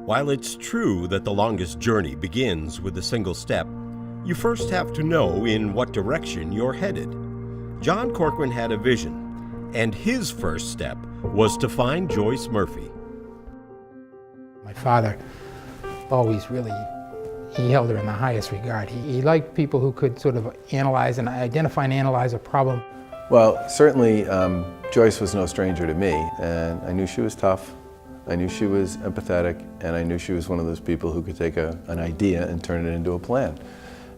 While it's true that the longest journey begins with a single step, you first have to know in what direction you're headed. John Corcoran had a vision, and his first step was to find Joyce Murphy. My father always he held her in the highest regard. He liked people who could sort of identify and analyze a problem. Well, certainly Joyce was no stranger to me, and I knew she was tough. I knew she was empathetic, and I knew she was one of those people who could take an idea and turn it into a plan.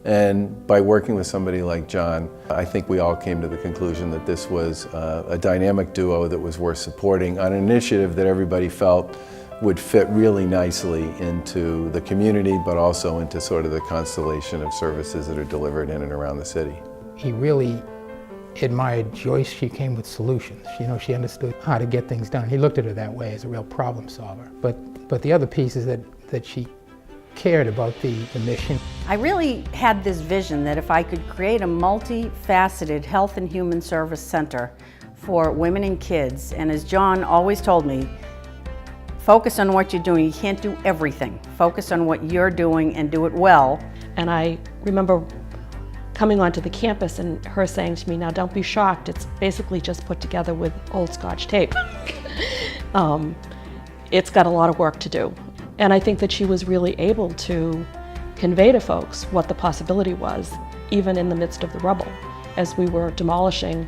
And by working with somebody like John, I think we all came to the conclusion that this was a dynamic duo that was worth supporting on an initiative that everybody felt would fit really nicely into the community, but also into sort of the constellation of services that are delivered in and around the city. He really admired Joyce. She came with solutions. She understood how to get things done. He looked at her that way as a real problem solver. But the other piece is that she cared about the mission. I really had this vision that if I could create a multifaceted health and human service center for women and kids, and as John always told me, focus on what you're doing. You can't do everything. Focus on what you're doing and do it well. And I remember coming onto the campus and her saying to me, now don't be shocked, it's basically just put together with old Scotch tape. It's got a lot of work to do. And I think that she was really able to convey to folks what the possibility was, even in the midst of the rubble, as we were demolishing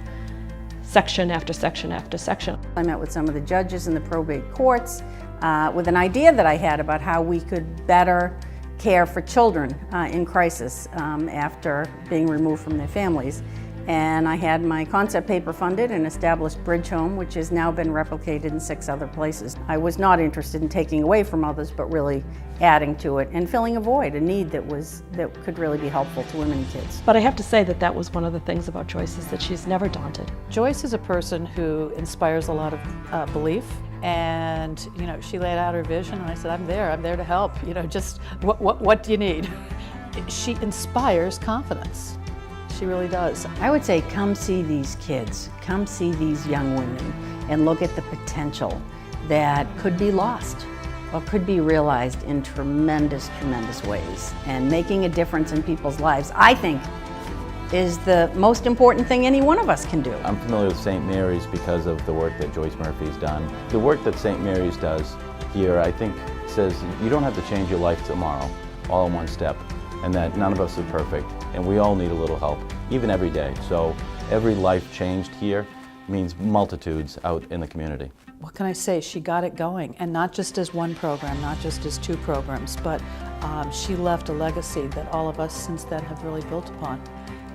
section after section after section. I met with some of the judges in the probate courts with an idea that I had about how we could better care for children in crisis after being removed from their families. And I had my concept paper funded and established Bridge Home, which has now been replicated in 6 other places. I was not interested in taking away from others, but really adding to it and filling a void, a need that could really be helpful to women and kids. But I have to say that that was one of the things about Joyce, is that she's never daunted. Joyce is a person who inspires a lot of belief. And she laid out her vision, and I said, I'm there to help. Just what do you need? She inspires confidence. She really does. I would say come see these kids, come see these young women, and look at the potential that could be lost or could be realized in tremendous, tremendous ways. And making a difference in people's lives, I think, is the most important thing any one of us can do. I'm familiar with St. Mary's because of the work that Joyce Murphy's done. The work that St. Mary's does here, I think, says you don't have to change your life tomorrow, all in one step, and that none of us are perfect, and we all need a little help, even every day. So every life changed here means multitudes out in the community. What can I say? She got it going, and not just as one program, not just as 2 programs, but she left a legacy that all of us since then have really built upon.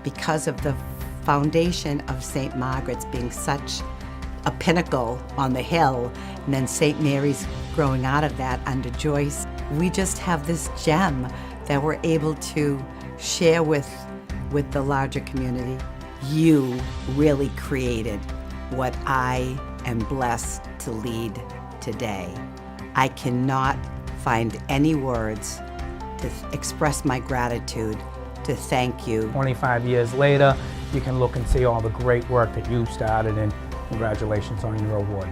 Because of the foundation of St. Margaret's being such a pinnacle on the hill, and then St. Mary's growing out of that under Joyce, we just have this gem that we're able to share with the larger community. You really created what I am blessed to lead today. I cannot find any words to express my gratitude, to thank you. 25 years later, you can look and see all the great work that you started, and congratulations on your award.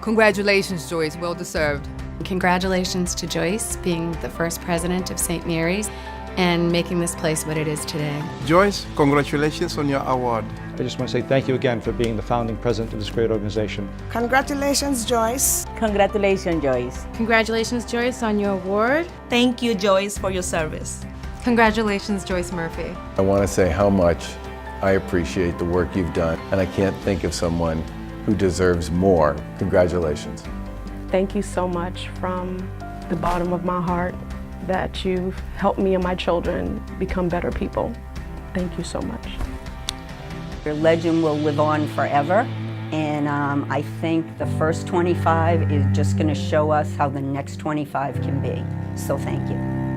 Congratulations, Joyce, well deserved. Congratulations to Joyce being the first president of St. Mary's and making this place what it is today. Joyce, congratulations on your award. I just want to say thank you again for being the founding president of this great organization. Congratulations, Joyce. Congratulations, Joyce. Congratulations, Joyce, on your award. Thank you, Joyce, for your service. Congratulations, Joyce Murphy. I want to say how much I appreciate the work you've done, and I can't think of someone who deserves more. Congratulations. Thank you so much from the bottom of my heart that you've helped me and my children become better people. Thank you so much. Your legend will live on forever, and I think the first 25 is just going to show us how the next 25 can be. So thank you.